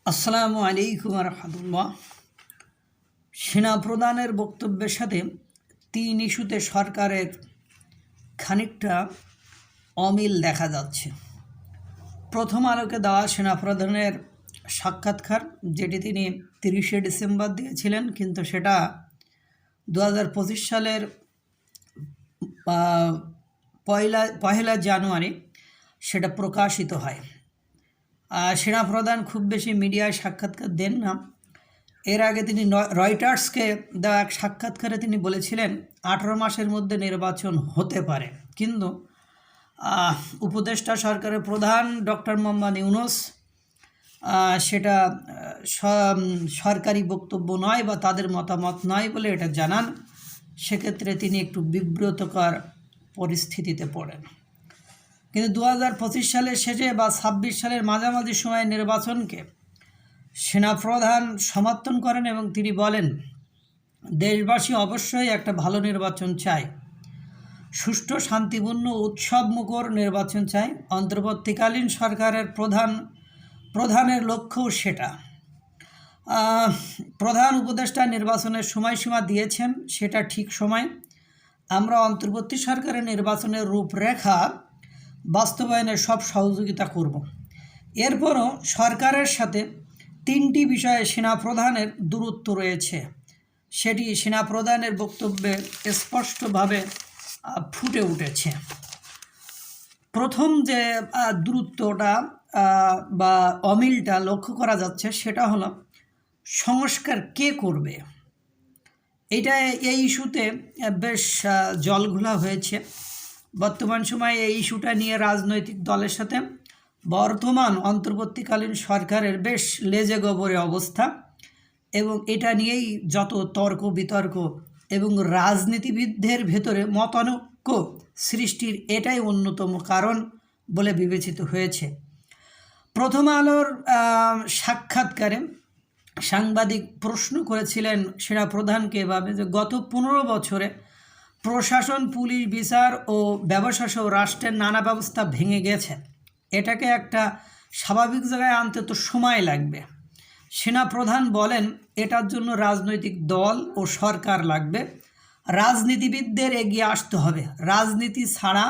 আসসালামু আলাইকুম রহমতুল্লাহ। সেনা প্রধানের বক্তব্যের সাথে 3 ইস্যুতে সরকারের খানিকটা অমিল দেখা যাচ্ছে। প্রথম আলোকে দেওয়া সেনা প্রধানের সাক্ষাৎকার, যেটি তিনি 30শে ডিসেম্বর দিয়েছিলেন, কিন্তু সেটা 2025 সালের পয়লা জানুয়ারি সেটা প্রকাশিত হয়। সেনাপ্রধান খুব বেশি মিডিয়ায় সাক্ষাৎকার দেন না। এর আগে তিনি রয়টার্সকে দেওয়া এক সাক্ষাৎকারে তিনি বলেছিলেন 18 মাসের মধ্যে নির্বাচন হতে পারে, কিন্তু উপদেষ্টা সরকারের প্রধান ডক্টর মোহাম্মদ ইউনূস সেটা সরকারি বক্তব্য নয় বা তাদের মতামত নয় বলে এটা জানান। সেক্ষেত্রে তিনি একটু বিব্রতকর পরিস্থিতিতে পড়েন। কিন্তু 2025 সালের শেষে বা 26 সালের মাঝামাঝি সময়ে নির্বাচনকে সেনাপ্রধান সমর্থন করেন এবং তিনি বলেন, দেশবাসী অবশ্যই একটা ভালো নির্বাচন চায়, সুষ্ঠু শান্তিপূর্ণ উৎসবমুখর নির্বাচন চায়। অন্তর্বর্তীকালীন সরকারের প্রধানের লক্ষ্যও সেটা। প্রধান উপদেষ্টা নির্বাচনের সময়সীমা দিয়েছেন, সেটা ঠিক সময়। আমরা অন্তর্বর্তী সরকারের নির্বাচনের রূপরেখা বাস্তবায়নের সব সহযোগিতা করব। এরপরও সরকারের সাথে 3টি বিষয়ে সেনাপ্রধানের দূরত্ব রয়েছে, সেটি সেনাপ্রধানের বক্তব্যে স্পষ্টভাবে ফুটে উঠেছে। প্রথম যে দূরত্বটা বা অমিলটা লক্ষ্য করা যাচ্ছে সেটা হলো সংস্কার কে করবে। এই ইস্যুতে বেশ জলঘোলা হয়েছে। বর্তমান সময়ে এই ইস্যুটা নিয়ে রাজনৈতিক দলের সাথে বর্তমান অন্তর্বর্তীকালীন সরকারের বেশ লেজে গোবরে অবস্থা, এবং এটা নিয়েই যত তর্ক বিতর্ক এবং রাজনীতিবিদদের ভেতরে মতানৈক্য সৃষ্টির এটাই অন্যতম কারণ বলে বিবেচিত হয়েছে। প্রথম আলোর সাক্ষাৎকারে সাংবাদিক প্রশ্ন করেছিলেন সেনাপ্রধানকে এভাবে যে গত 15 বছরে প্রশাসন, পুলিশ, বিচার ও ব্যবসা সহ রাষ্ট্রের নানা ব্যবস্থা ভেঙে গেছে, এটাকে একটা স্বাভাবিক জায়গায় আনতে তো সময় লাগবে। সেনাপ্রধান বলেন এটার জন্য রাজনৈতিক দল ও সরকার লাগবে, রাজনীতিবিদদের এগিয়ে আসতে হবে। রাজনীতি ছাড়া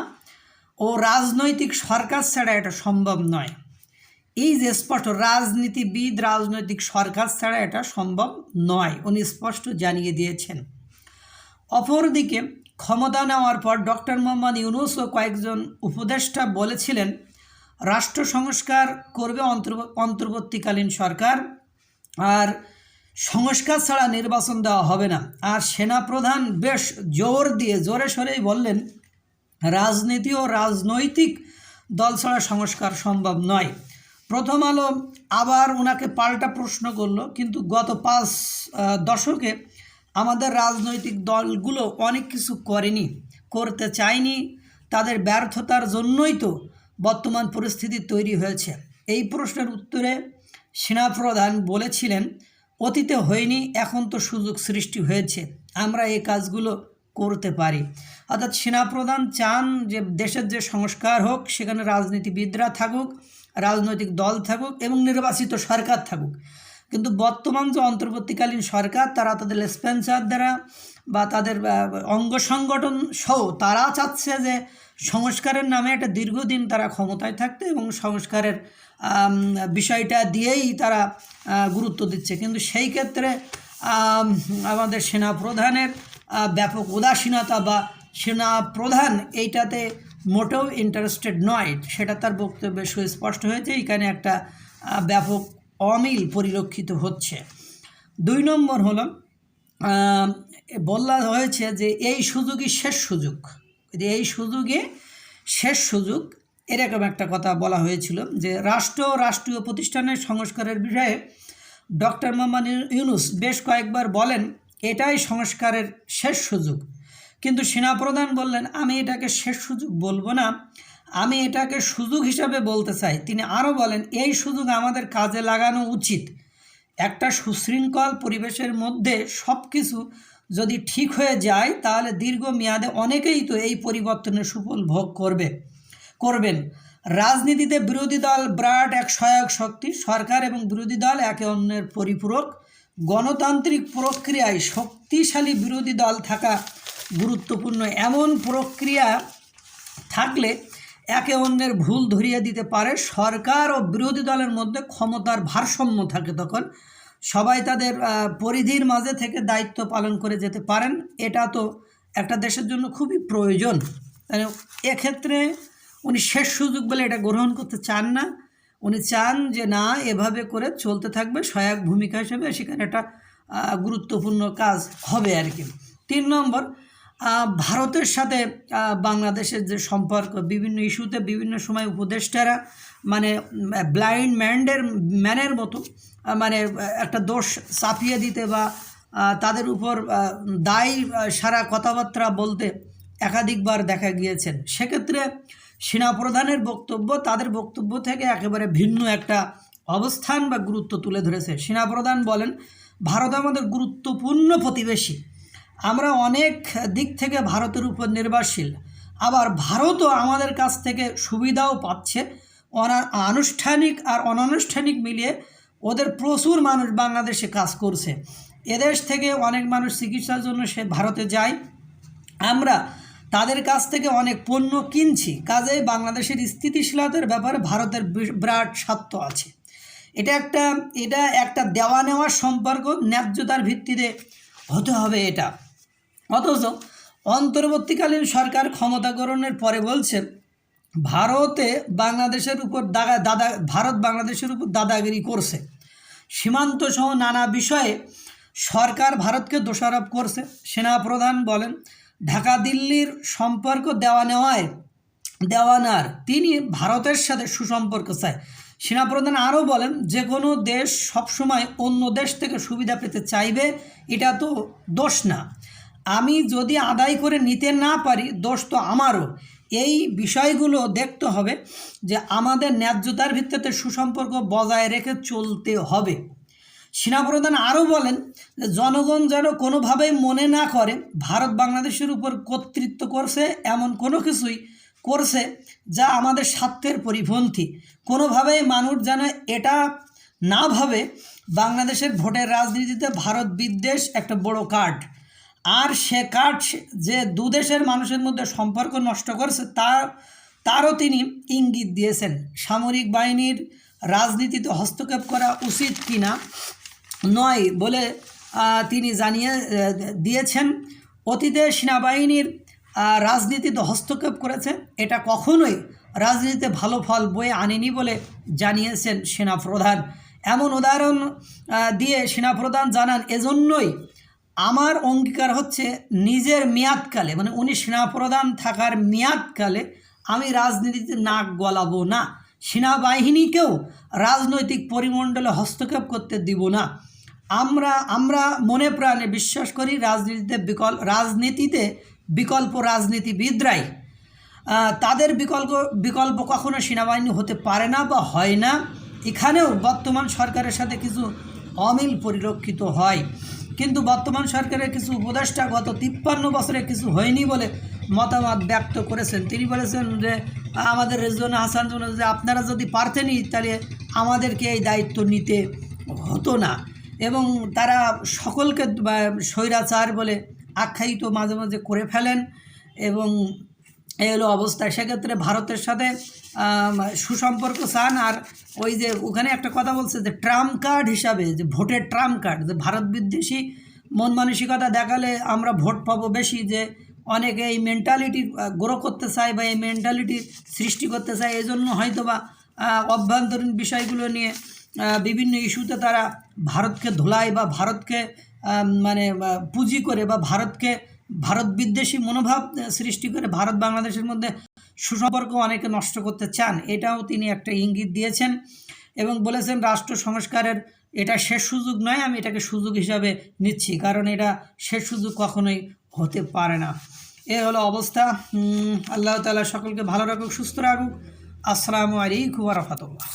ও রাজনৈতিক সরকার ছাড়া এটা সম্ভব নয়। এই যে স্পষ্ট রাজনীতিবিদ, রাজনৈতিক সরকার ছাড়া এটা সম্ভব নয়, উনি স্পষ্ট জানিয়ে দিয়েছেন। অপরদিকে ক্ষমতা নেওয়ার পর ডক্টর মোহাম্মদ ইউনূস ও কয়েকজন উপদেষ্টা বলেছিলেন রাষ্ট্র সংস্কার করবে অন্তর্বর্তীকালীন সরকার, আর সংস্কার ছাড়া নির্বাচন দেওয়া হবে না। আর সেনাপ্রধান বেশ জোরে সরেই বললেন রাজনীতি ও রাজনৈতিক দল ছাড়া সংস্কার সম্ভব নয়। প্রথম আলো আবার ওনাকে পাল্টা প্রশ্ন করলো, কিন্তু গত 5 দশকে আমাদের রাজনৈতিক দলগুলো অনেক কিছু করেনি, করতে চায়নি, তাদের ব্যর্থতার জন্যই তো বর্তমান পরিস্থিতি তৈরি হয়েছে। এই প্রশ্নের উত্তরে সেনাপ্রধান বলেছিলেন অতীতে হয়নি, এখন তো সুযোগ সৃষ্টি হয়েছে, আমরা এই কাজগুলো করতে পারি। অর্থাৎ সেনাপ্রধান চান যে দেশের যে সংস্কার হোক, সেখানে রাজনীতিবিদরা থাকুক, রাজনৈতিক দল থাকুক এবং নির্বাচিত সরকার থাকুক। কিন্তু বর্তমান যে অন্তর্বর্তীকালীন সরকার, তারা তাদের স্পন্সর দ্বারা বা তাদের অঙ্গ সংগঠন সহ তারা চাচ্ছে যে সংস্কারের নামে একটা দীর্ঘদিন তারা ক্ষমতায় থাকতে এবং সংস্কারের বিষয়টা দিয়েই তারা গুরুত্ব দিচ্ছে। কিন্তু সেই ক্ষেত্রে আমাদের সেনাপ্রধানের ব্যাপক উদাসীনতা বা সেনাপ্রধান এইটাতে মোটেও ইন্টারেস্টেড নয়, সেটা তার বক্তব্যে সুস্পষ্ট হয়েছে। এখানে একটা ব্যাপক অমিল পরিলক্ষিত হচ্ছে। 2 নম্বর হলো বলা হয়েছে যে এই সুযোগই শেষ সুযোগ, এই সুযোগে শেষ সুযোগ, এরকম একটা কথা বলা হয়েছিল যে রাষ্ট্রীয় প্রতিষ্ঠানের সংস্কারের বিষয়ে ডক্টর মোহাম্মদ ইউনূস বেশ কয়েকবার বলেন এটাই সংস্কারের শেষ সুযোগ, কিন্তু সেনাপ্রধান বললেন আমি এটাকে শেষ সুযোগ বলবো না, আমি এটাকে সুযোগ হিসাবে বলতে চাই। তিনি আরও বলেন এই সুযোগ আমাদের কাজে লাগানো উচিত। একটা সুশৃঙ্খল পরিবেশের মধ্যে সব কিছু যদি ঠিক হয়ে যায় তাহলে দীর্ঘমেয়াদে অনেকেই তো এই পরিবর্তনের সুফল ভোগ করবেন। রাজনীতিতে বিরোধী দল বিরাট এক সহায়ক শক্তি। সরকার এবং বিরোধী দল একে অন্যের পরিপূরক। গণতান্ত্রিক প্রক্রিয়ায় শক্তিশালী বিরোধী দল থাকা গুরুত্বপূর্ণ। এমন প্রক্রিয়া থাকলে একে অন্যের ভুল ধরিয়ে দিতে পারে। সরকার ও বিরোধী দলের মধ্যে ক্ষমতার ভারসাম্য থাকে, তখন সবাই তাদের পরিধির মাঝে থেকে দায়িত্ব পালন করে যেতে পারেন। এটা তো একটা দেশের জন্য খুবই প্রয়োজন। এক্ষেত্রে উনি শেষ সুযোগ বলে এটা গ্রহণ করতে চান না। উনি চান যে না, এভাবে করে চলতে থাকবে, সহায়ক ভূমিকা হিসেবে সেখানে একটা গুরুত্বপূর্ণ কাজ হবে আর কি। 3 নম্বর, ভারতের সাথে বাংলাদেশের যে সম্পর্ক, বিভিন্ন ইস্যুতে বিভিন্ন সময় উপদেষ্টারা মানে ব্লাইন্ড ম্যানের মতো মানে একটা দোষ চাপিয়ে দিতে বা তাদের উপর দায় সারা কথাবার্তা বলতে একাধিকবার দেখা গিয়েছেন। সেক্ষেত্রে সেনাপ্রধানের বক্তব্য তাদের বক্তব্য থেকে একেবারে ভিন্ন একটা অবস্থান বা গুরুত্ব তুলে ধরেছে। সেনাপ্রধান বলেন, ভারত আমাদের গুরুত্বপূর্ণ প্রতিবেশী, আমরা অনেক দিক থেকে ভারতের উপর নির্ভরশীল। আবার ভারতও আমাদের কাছ থেকে সুবিধাও পাচ্ছে। আনুষ্ঠানিক আর অনানুষ্ঠানিক মিলিয়ে ওদের প্রচুর মানুষ বাংলাদেশে কাজ করছে। এদেশ থেকে অনেক মানুষ চিকিৎসার জন্য সে ভারতে যায়। আমরা তাদের কাছ থেকে অনেক পণ্য কিনছি। কাজেই বাংলাদেশের স্থিতিশীলতার ব্যাপারে ভারতের বিরাট স্বার্থ আছে। এটা একটা দেওয়া নেওয়ার সম্পর্ক, ন্যায্যতার ভিত্তিতে হতে হবে এটা। অথচ অন্তর্বর্তীকালীন সরকার ক্ষমতা গ্রহণের পরে বলছে ভারত বাংলাদেশের উপর দাদাগিরি করছে। সীমান্ত সহ নানা বিষয়ে সরকার ভারতকে দোষারোপ করছে। সেনাপ্রধান বলেন, ঢাকা দিল্লির সম্পর্ক দেওয়ানার তিনি ভারতের সাথে সুসম্পর্ক চায়। সেনাপ্রধান আরও বলেন, যে কোনো দেশ সবসময় অন্য দেশ থেকে সুবিধা পেতে চাইবে, এটা তো দোষ না। আমি যদি আদায় করে নিতে না পারি, দোষ তো আমারও। এই বিষয়গুলো দেখতে হবে যে আমাদের ন্যায্যতার ভিত্তিতে সুসম্পর্ক বজায় রেখে চলতে হবে। সেনাপ্রধান আরও বলেন যে জনগণ যেন কোনোভাবেই মনে না করে ভারত বাংলাদেশের উপর কর্তৃত্ব করছে, এমন কোনো কিছুই করছে যা আমাদের স্বার্থের পরিপন্থী। কোনোভাবেই মানুষ যেন এটা না ভাবে বাংলাদেশের ভোটের রাজনীতিতে ভারত বিদ্বেষ একটা বড় কার্ড। আর সে কার্ড যে দুদেশের মানুষের মধ্যে সম্পর্ক নষ্ট করছে তারও তিনি ইঙ্গিত দিয়েছেন। সামরিক বাহিনীর রাজনীতিতে হস্তক্ষেপ করা উচিত কিনা নয় বলে তিনি জানিয়ে দিয়েছেন। অতীতে সেনাবাহিনীর রাজনীতিতে হস্তক্ষেপ করেছে, এটা কখনোই রাজনীতিতে ভালো ফল বয়ে আনেনি বলে জানিয়েছেন সেনাপ্রধান। এমন উদাহরণ দিয়ে সেনাপ্রধান জানান, এজন্যই আমার অঙ্গীকার হচ্ছে নিজের মেয়াদকালে, মানে উনি সেনাপ্রধান থাকার মেয়াদকালে আমি রাজনীতিতে নাক গলাবো না, সেনাবাহিনীকেও রাজনৈতিক পরিমণ্ডলে হস্তক্ষেপ করতে দিব না। আমরা মনে প্রাণে বিশ্বাস করি রাজনীতিতে বিকল্প রাজনীতিবিদরাই, তাদের বিকল্প কখনো সেনাবাহিনী হতে পারে না বা হয় না। এখানেও বর্তমান সরকারের সাথে কিছু অমিল পরিলক্ষিত হয়, কিন্তু বর্তমান সরকারের কিছু উপদেষ্টা গত 53 বছরে কিছু হয়নি বলে মতামত ব্যক্ত করেছেন। তিনি বলেছেন যে আমাদের রেজওয়ানা হাসান যে আপনারা যদি পারতেনই তাহলে আমাদেরকে এই দায়িত্ব নিতে হতো না, এবং তারা সকলকে স্বৈরাচার বলে আখ্যায়িত মাঝে মাঝে করে ফেলেন, এবং এই হলো অবস্থা। সেক্ষেত্রে ভারতের সাথে সুসম্পর্ক চান। আর ওই যে ওখানে একটা কথা বলছে যে ট্রাম্প কার্ড হিসাবে, যে ভোটের ট্রাম্প কার্ড, যে ভারত বিদ্বেষী মন মানসিকতা দেখালে আমরা ভোট পাবো বেশি, যে অনেকে এই মেন্টালিটি গ্রো করতে চায় বা এই মেন্টালিটি সৃষ্টি করতে চায়। এই জন্য হয়তো বা অভ্যন্তরীণ বিষয়গুলো নিয়ে বিভিন্ন ইস্যুতে তারা ভারতকে ধোলায় বা ভারতকে মানে পুঁজি করে বা ভারত বিদ্বেষী মনোভাব সৃষ্টি করে ভারত বাংলাদেশের মধ্যে সুসম্পর্ক অনেকে নষ্ট করতে চান। এটাও তিনি একটা ইঙ্গিত দিয়েছেন এবং বলেছেন রাষ্ট্র সংস্কারের এটা শেষ সুযোগ নয়, আমি এটাকে সুযোগ হিসাবে নিচ্ছি, কারণ এটা শেষ সুযোগ কখনোই হতে পারে না। এ হলো অবস্থা। আল্লাহ তাআলা সকলকে ভালো রাখুক, সুস্থ রাখুক। আসসালামু আলাইকুম ওয়া রাহমাতুল্লাহ।